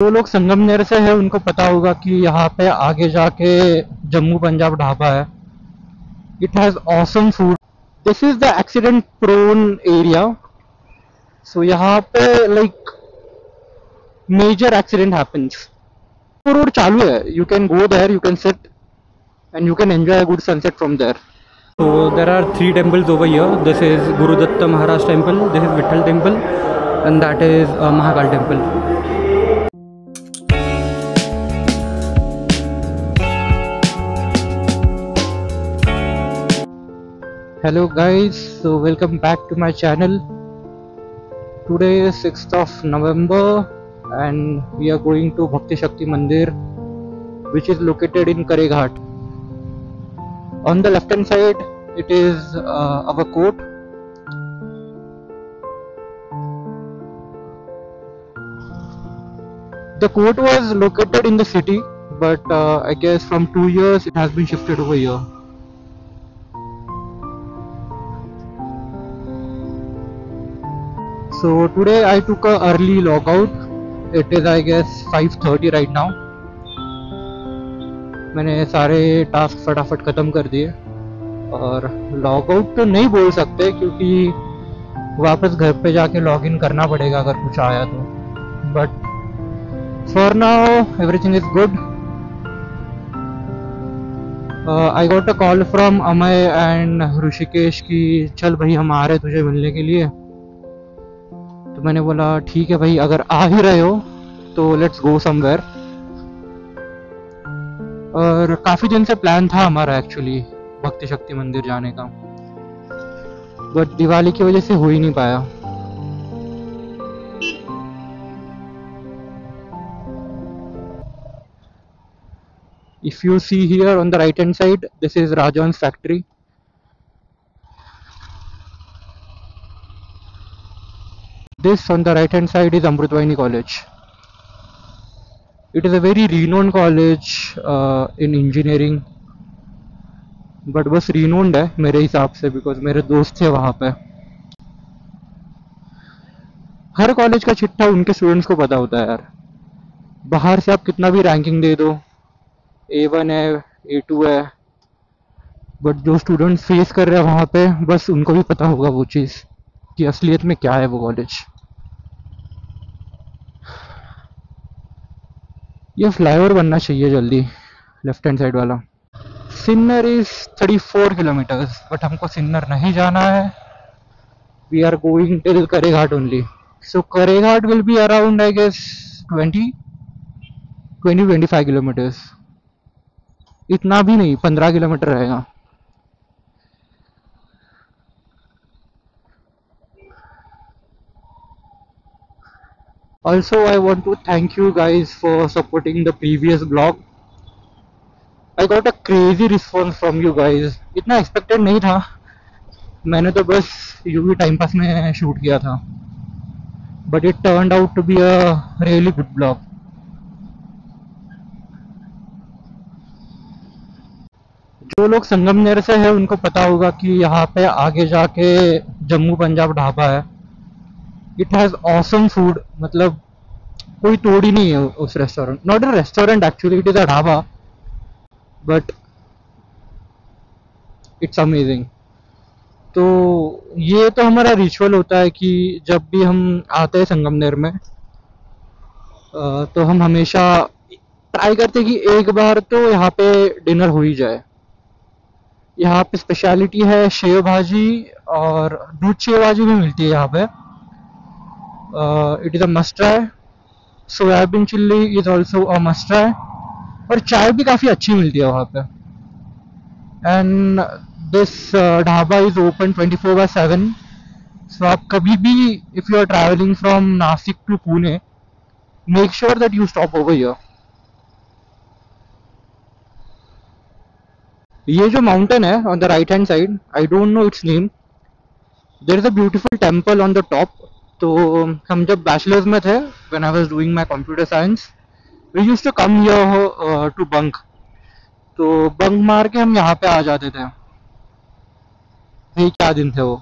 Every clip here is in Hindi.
जो लोग संगमनेर से है उनको पता होगा कि यहाँ पे आगे जाके जम्मू पंजाब ढाबा है. It has awesome food. This is the accident prone area. So यहाँ पे लाइक मेजर एक्सीडेंट हैपेंस. वो रोड चालू है. You can go there, you can sit and you can enjoy a good sunset from there. So there are three temples over here. This is Guru Datta Maharaj temple, this is Vitthal temple, and that is Mahakal temple. Hello guys, so welcome back to my channel. Today is 6th of November and we are going to Bhakti Shakti Mandir, which is located in Kareghat. On the left hand side it is our court. The court was located in the city, but I guess from 2 years it has been shifted over here. So today I took a early logout. It is I guess 5:30 right now. मैंने सारे टास्क फटाफट ख़त्म कर दिए और लॉग आउट तो नहीं बोल सकते क्योंकि वापस घर पे जाके लॉग इन करना पड़ेगा अगर कुछ आया तो. But for now everything is good. I got a call from Amay and Rishikesh कि चल भाई हम आ रहे तुझे मिलने के लिए. तो मैंने बोला ठीक है भाई, अगर आ ही रहे हो तो लेट्स गो समवेयर. और काफ़ी दिन से प्लान था हमारा एक्चुअली भक्ति शक्ति मंदिर जाने का, बट दिवाली की वजह से हो ही नहीं पाया. If you see here on the right hand side, this is Rajan's factory. This on the right hand side is Amrutvayini College. It is a very renowned college in engineering. But बस रिनोन्ड है मेरे हिसाब से, बिकॉज मेरे दोस्त थे वहाँ पे. हर कॉलेज का चिट्ठा उनके स्टूडेंट्स को पता होता है यार. बाहर से आप कितना भी रैंकिंग दे दो, A1 है, A2 है, बट जो स्टूडेंट्स फेस कर रहे हैं वहाँ पे बस उनको भी पता होगा वो चीज़ कि असलियत में क्या है वो कॉलेज. ये फ्लाईओवर बनना चाहिए जल्दी, लेफ्ट हैंड साइड वाला. सिन्नर इज 34 किलोमीटर्स, बट हमको सिन्नर नहीं जाना है. We are going till Kareghat only. So Kareghat will be around I guess 20-25 kilometers. इतना भी नहीं, 15 किलोमीटर रहेगा. Also I want to thank you guys for supporting the previous vlog. I got a crazy response from you guys. इतना एक्सपेक्टेड नहीं था. मैंने तो बस यूं भी टाइम पास में शूट किया था, but it turned out to be a really good blog. जो लोग संगमनेर से है उनको पता होगा कि यहाँ पे आगे जाके जम्मू पंजाब ढाबा है. It has awesome food. मतलब कोई तोड़ ही नहीं है उस restaurant. Not a restaurant actually, it is a dhaba, but it's amazing. तो ये तो हमारा रिचुअल होता है कि जब भी हम आते हैं संगमनेर में तो हम हमेशा ट्राई करते हैं कि एक बार तो यहाँ पे डिनर हो ही जाए. यहाँ पे स्पेशलिटी है शेव भाजी, और दूध शेव भाजी भी मिलती है यहाँ पे. It is a must try. Soybean chilli is also a must try. और चाय भी काफ़ी अच्छी मिलती है वहाँ पे. And this dhaba is open 24/7. So आप कभी भी if you are travelling from Nashik to Pune, make sure that you stop over here. ये जो माउंटेन है on the right hand side, I don't know its name. There is a beautiful temple on the top. तो हम जब बैचलर्स में थे, when I was doing my computer science, we used to come here to bunk. तो बंक मार के हम यहाँ पे आ जाते थे. भाई क्या दिन थे वो.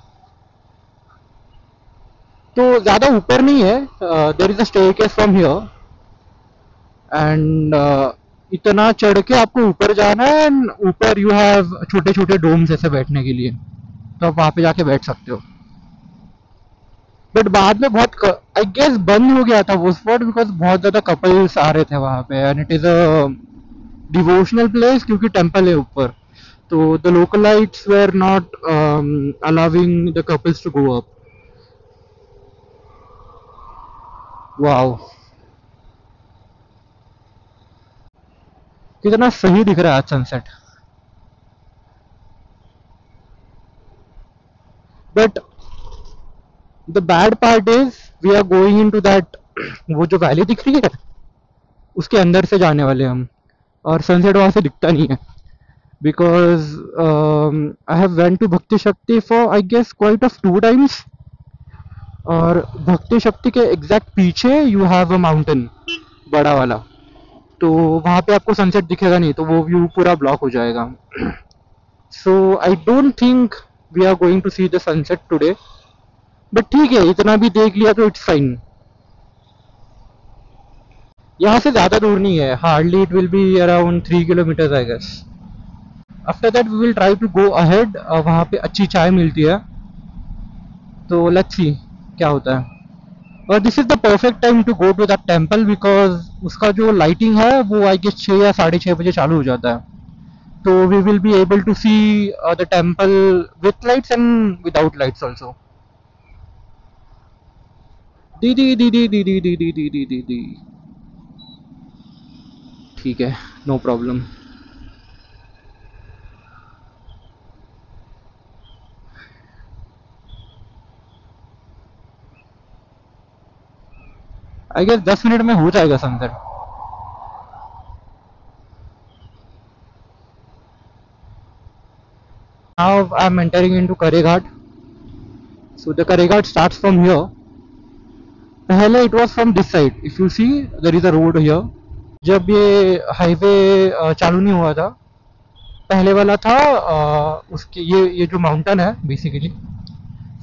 तो ज़्यादा ऊपर नहीं है. There is a staircase from here. And इतना चढ़ के आपको ऊपर जाना है एंड ऊपर यू हैव छोटे छोटे डोम्स ऐसे बैठने के लिए, तो आप वहाँ पे जाके बैठ सकते हो। बट बाद में बहुत आई गेस बंद हो गया था वो स्पॉट बिकॉज बहुत ज़्यादा कपल्स आ रहे थे वहाँ पे and it is a devotional place क्योंकि टेम्पल है ऊपर, तो the localites were not allowing the couples to go up. Wow, कितना सही दिख रहा है आज sunset. But the bad part is we are going in to that, वो जो वैली दिख रही है उसके अंदर से जाने वाले हम, और सनसेट वहां से दिखता नहीं है because I have went to Bhakti Shakti for I guess quite of 2 times, और भक्ति शक्ति के एग्जैक्ट पीछे यू हैव अ माउंटेन बड़ा वाला, तो वहां पे आपको सनसेट दिखेगा नहीं, तो वो व्यू पूरा ब्लॉक हो जाएगा। So I don't think we are going to see the sunset today, but ठीक है इतना भी देख लिया तो इट्स फाइन। यहाँ से ज़्यादा दूर नहीं है, hardly it will be around 3 kilometers I guess. After that we will try to go ahead, वहाँ पे अच्छी चाय मिलती है, तो लेट्स सी क्या होता है। और this is the perfect time to go to that temple because उसका जो लाइटिंग है वो आई गेस 6 या 6:30 बजे चालू हो जाता है, तो we will be able to see the temple with lights and without lights also. दीदी दीदी दीदी दीदी दीदी दीदी, ठीक है, no problem. I guess 10 minute में हो जाएगा sunset. Now I am entering into Kareghat, so the Kareghat starts from here. पहले it was from this side, if you see there is a road here. जब ये हाईवे चालू नहीं हुआ था, पहले वाला था उसके ये जो माउंटेन है बेसिकली,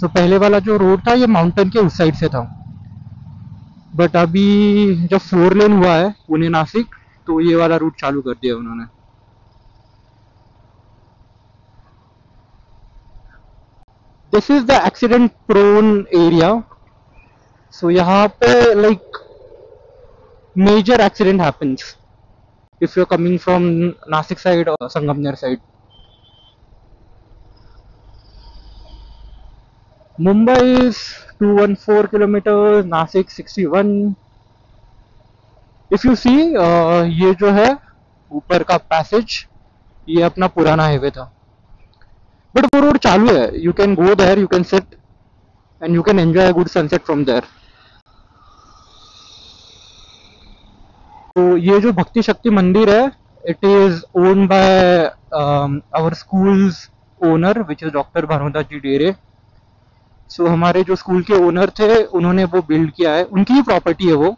तो पहले वाला जो रोड था ये माउंटेन के उस साइड से था, बट अभी जब 4 लेन हुआ है पुणे नासिक, तो ये वाला रूट चालू कर दिया उन्होंने। This is the accident prone area, so यहाँ पे like major accident happens if you're coming from Nasik side or Sangamner side. Mumbai is 214 kilometers, Nasik 61. If you see ये जो है ऊपर का पैसेज, ये अपना पुराना हाईवे था, बट वो रोड चालू है, you can go there, you can sit and you can enjoy a good sunset from there. तो ये जो भक्ति शक्ति मंदिर है, it is own by our schools owner which is doctor Bhanudas ji Dere. So हमारे जो स्कूल के ओनर थे उन्होंने वो बिल्ड किया है, उनकी ही प्रॉपर्टी है वो।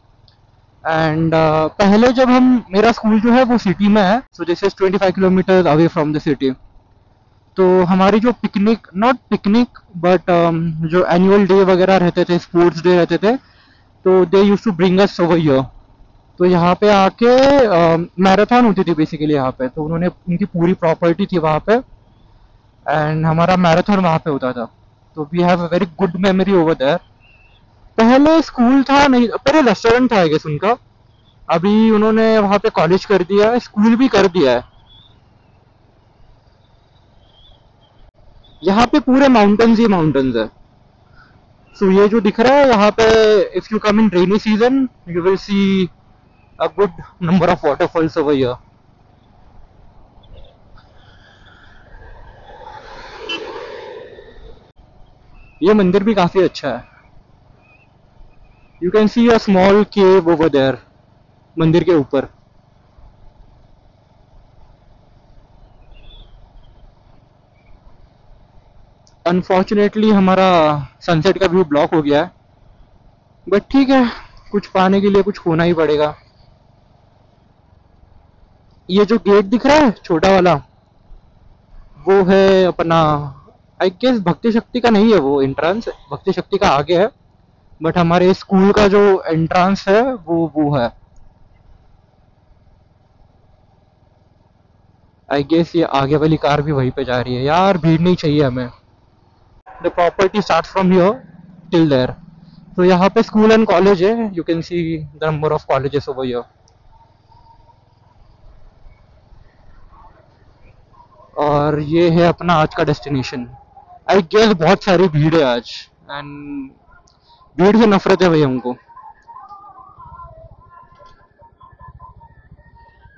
एंड पहले जब हम, मेरा स्कूल जो है वो सिटी में है, so this is 25 kilometers away from the city, तो हमारी जो पिकनिक, नॉट पिकनिक बट जो एनुअल डे वगैरह रहते थे, स्पोर्ट्स डे रहते थे, तो they use to bring us over here. तो यहाँ पे आके मैराथन होती थी बेसिकली यहाँ पे, तो उन्होंने, उनकी पूरी प्रॉपर्टी थी वहाँ पे एंड हमारा मैराथन वहाँ पे होता था, तो we have a very good memory over there. पहले स्कूल था नहीं, पहले रेस्टोरेंट था आई गेस उनका, अभी उन्होंने वहाँ पे कॉलेज कर दिया है, स्कूल भी कर दिया है। यहाँ पे पूरे माउंटेन्स ही माउंटेन्स है, सो ये जो दिख रहा है यहाँ पे, if you come in rainy season you will see a good number of waterfalls over here. ये मंदिर भी काफी अच्छा है, you can see a small cave over there मंदिर के ऊपर। अनफॉर्चुनेटली हमारा सनसेट का व्यू ब्लॉक हो गया है, बट ठीक है, कुछ पाने के लिए कुछ खोना ही पड़ेगा। ये जो गेट दिख रहा है छोटा वाला, वो है अपना आई गेस भक्ति शक्ति का नहीं है, वो एंट्रेंस भक्ति शक्ति का आगे है, बट हमारे स्कूल का जो एंट्रेंस है वो है। आई गेस ये आगे वाली कार भी वहीं पे जा रही है। यार भीड़ नहीं चाहिए हमें। The property start from here till there. तो यहाँ पे स्कूल एंड कॉलेज है। You can see the number of colleges over here. और ये है अपना आज का डेस्टिनेशन। आई गेस बहुत सारी भीड़ है आज, एंड भीड़ से नफरत है भाई हमको।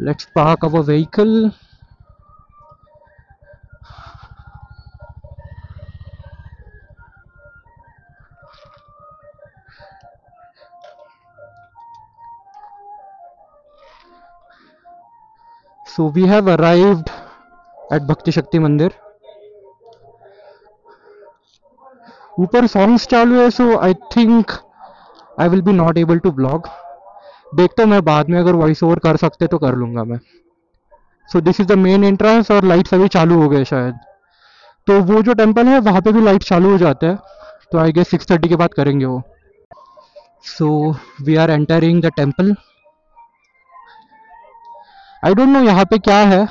Let's park our vehicle. So we have arrived at भक्ति शक्ति मंदिर। ऊपर सॉन्ग्स चालू है, so I think I will be not able to vlog. देखता हूँ मैं बाद में, अगर वॉइस ओवर कर सकते तो कर लूँगा मैं। So this is the main entrance और लाइट्स अभी चालू हो गए शायद। तो वो जो टेम्पल है वहाँ पे भी लाइट चालू हो जाता है, तो आई गेस 6:30 के बाद करेंगे वो। So we are entering the temple. I don't know यहाँ पे क्या है।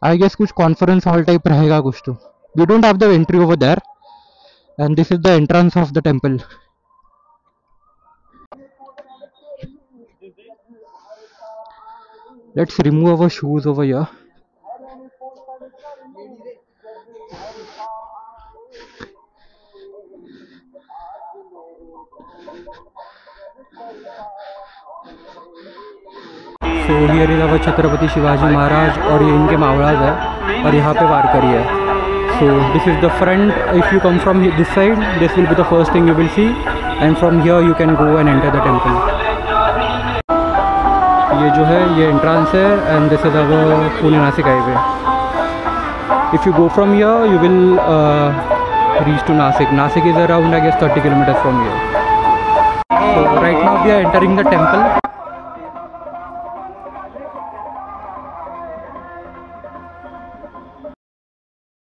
आई गेस कुछ कॉन्फ्रेंस हॉल टाइप रहेगा कुछ तो। We don't have the entry over there, and this is the entrance of the temple. Let's remove our shoes over here. So here is our Chhatrapati Shivaji Maharaj, और ये इनके मावड़ाज है, और यहाँ पे वारकरी है। So this is the front. If you come from this side, this will be the first thing you will see, and from here you can go and enter the temple. ये जो है ये एंट्रेंस है, and this is our Pune Nashik highway. If you go from here you will reach to Nashik. Nashik is around I guess 30 kilometers from here. So right now we are entering the temple.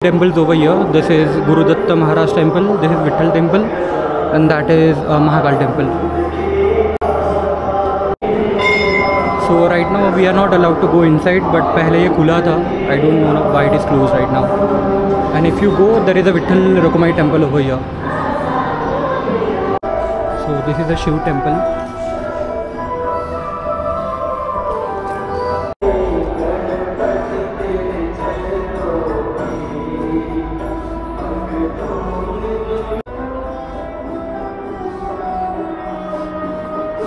Temples over here. This is Guru Datta Maharaj temple, this is Vitthal temple, and that is Mahakal temple. So right now we are not allowed to go inside, but पहले ये खुला था. I don't know why it is closed right now. And if you go, there is a Vitthal Rukumai temple over here. So this is a Shiv temple.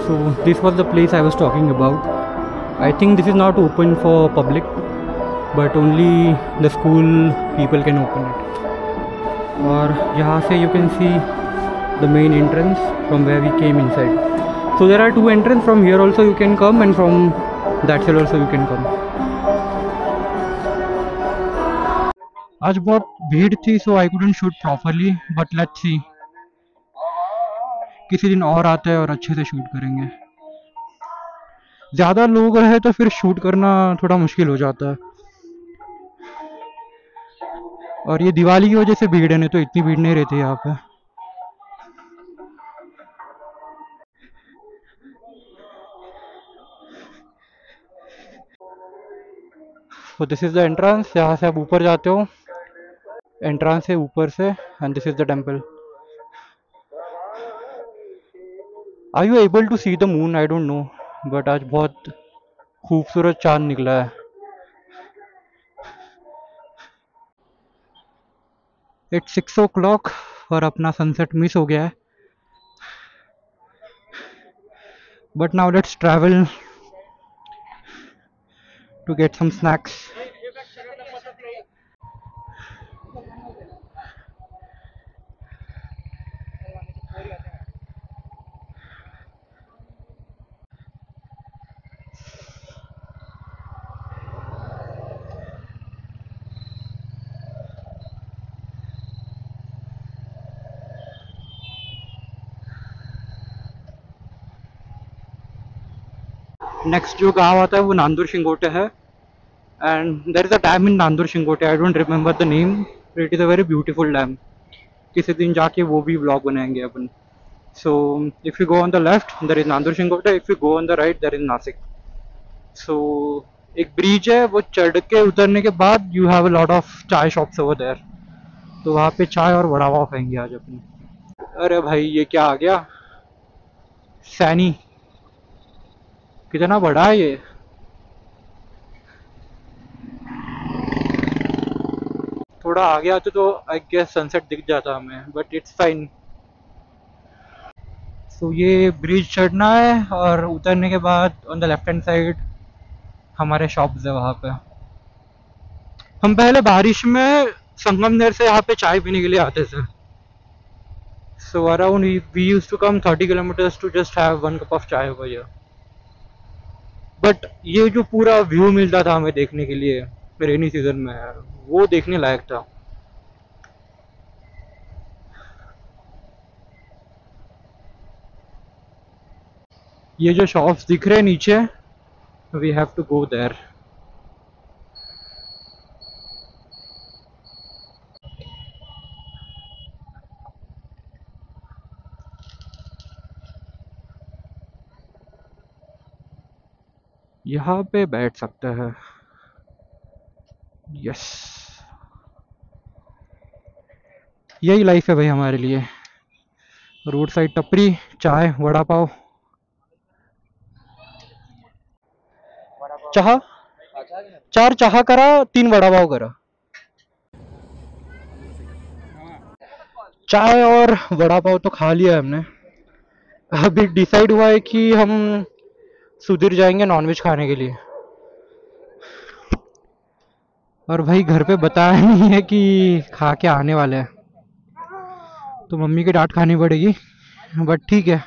So this was the place I was talking about. I think this is not open for public, but only the school people can open it. और यहाँ से you can see the main entrance from where we came inside. So there are two entrances. From here also you can come, and from that side also you can come. आज बहुत भीड़ थी, so I couldn't shoot properly, but let's see. किसी दिन और आते हैं और अच्छे से शूट करेंगे। ज़्यादा लोग रहे तो फिर शूट करना थोड़ा मुश्किल हो जाता है, और ये दिवाली की वजह से भीड़ है, नहीं तो इतनी भीड़ नहीं रहती यहाँ पे। तो दिस इज़ द एंट्रेंस। यहाँ से आप ऊपर जाते हो, एंट्रेंस है ऊपर से, and this is the temple. Are you able to see the moon? I don't know, but आज बहुत खूबसूरत चांद निकला है। इट्स 6 o'clock और अपना सनसेट मिस हो गया है, but now let's travel to get some snacks. Next जो गांव आता है वो नांदूर शिंगोटे है, and there is a dam in Nandur Shingote. I don't remember the name, it is a very beautiful dam. किसी दिन जाके वो भी व्लॉग बनाएंगे अपन। So if you go on the left there is Nandur Shingote, if you go on the right there is Nashik. सो एक ब्रिज है, वो चढ़ के उतरने के बाद you have a lot of चाय शॉप्स ओवर देयर। तो वहाँ पे चाय और वड़ा पाव खाएंगे आज अपनी। अरे भाई ये क्या आ गया, सैनी, कितना बड़ा है ये। थोड़ा आगे आते तो आई गेस सनसेट दिख जाता हमें, बट इट्स फाइन। सो ये ब्रिज चढ़ना है और उतरने के बाद on the left hand side हमारे शॉप्स है वहाँ पे। हम पहले बारिश में संगमनेर से यहाँ पे चाय पीने के लिए आते थे। So around we used to come 30 kilometres to just have one cup of chai over here. But ये जो पूरा व्यू मिलता था हमें देखने के लिए रेनी सीजन में, वो देखने लायक था। ये जो शॉप्स दिख रहे हैं नीचे, we have to go there. यहाँ पे बैठ सकते हैं। यस, यही लाइफ है भाई हमारे लिए। रोड साइड टपरी, चाय वड़ा पाव। चाह, 4 चाह करा, 3 वड़ा पाव करा। चाय और वड़ा पाव तो खा लिया हमने। अभी डिसाइड हुआ है कि हम सुधीर जाएंगे नॉनवेज खाने के लिए। और भाई घर पे बताया नहीं है कि खा के आने वाले हैं, तो मम्मी की डांट खानी पड़ेगी, बट ठीक है।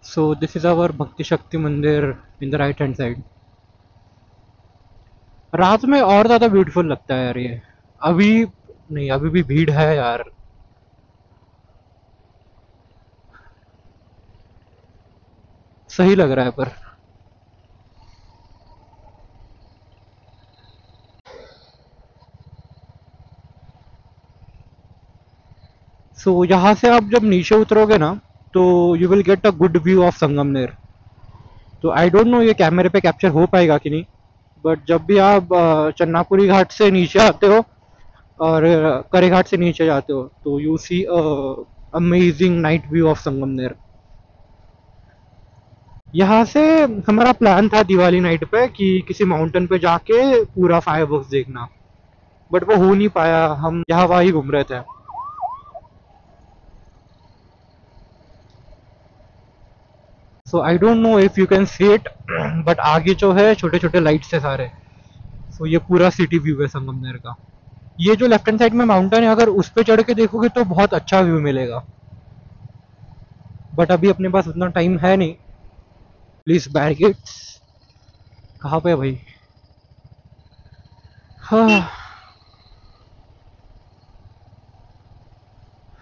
सो दिस इज आवर भक्ति शक्ति मंदिर in the right hand side. रात में और ज्यादा ब्यूटीफुल लगता है यार ये। अभी नहीं, अभी भी भीड़ है यार। सही लग रहा है पर। सो यहाँ से आप जब नीचे उतरोगे ना, तो you will get a good view of Sangamner. तो आई डोंट नो ये कैमरे पे कैप्चर हो पाएगा कि नहीं, बट जब भी आप चन्नापुरी घाट से नीचे आते हो और करे घाट से नीचे जाते हो, तो you see amazing night view of Sangamner. यहाँ से हमारा प्लान था दिवाली नाइट पे कि किसी माउंटेन पे जाके पूरा फायरवर्क्स देखना, बट वो हो नहीं पाया, हम यहाँ वहाँ ही घूम रहे थे। So I don't know if you can see it, but आगे जो है छोटे छोटे लाइट्स है सारे। सो ये पूरा सिटी व्यू है संगमनेर का। ये जो लेफ्ट हैंड साइड में माउंटेन है, अगर उस पे चढ़ के देखोगे तो बहुत अच्छा व्यू मिलेगा, बट अभी अपने पास उतना टाइम है नहीं। प्लीज बैरिकेड्स कहाँ पे है भाई। हाँ।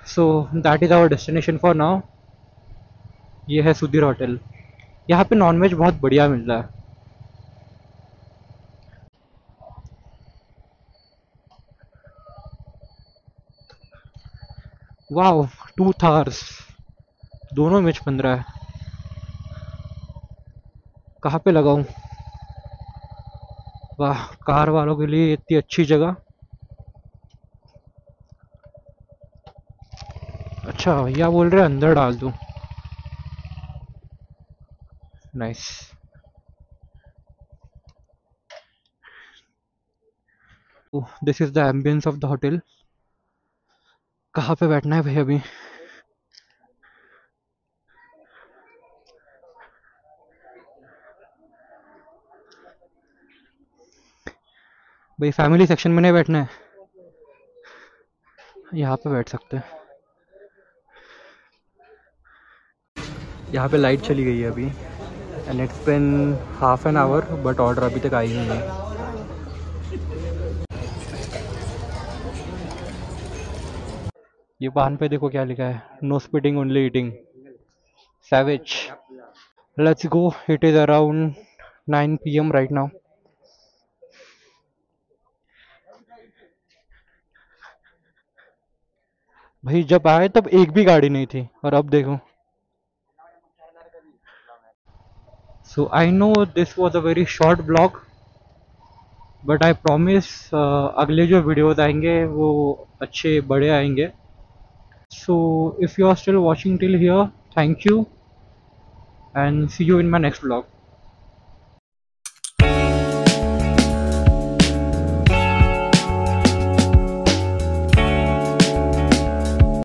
So that is our destination for now. ये है सुधीर होटल। यहाँ पे नॉनवेज बहुत बढ़िया मिल रहा है। वाह, 2 थार्स, दोनों में 15 है। कहाँ पे लगाऊं। वाह, कार वालों के लिए इतनी अच्छी जगह। अच्छा भैया बोल रहे हैं अंदर डाल दूं। Nice. This is the ambience of the hotel. कहाँ पे बैठना है भाई अभी। भाई फैमिली सेक्शन में नहीं बैठना है, यहाँ पे बैठ सकते हैं। यहाँ पे लाइट चली गई है अभी, and it's been half an hour, but order अभी तक आई नहीं है। ये पान पे देखो क्या लिखा है, no spitting only eating, savage. Let's go, it is around 9 PM right now. भाई जब आए तब एक भी गाड़ी नहीं थी और अब देखो. So I know this was a very short vlog, but I promise अगले जो वीडियोस आएंगे वो अच्छे बड़े आएंगे. So if you are still watching till here, thank you and see you in my next vlog.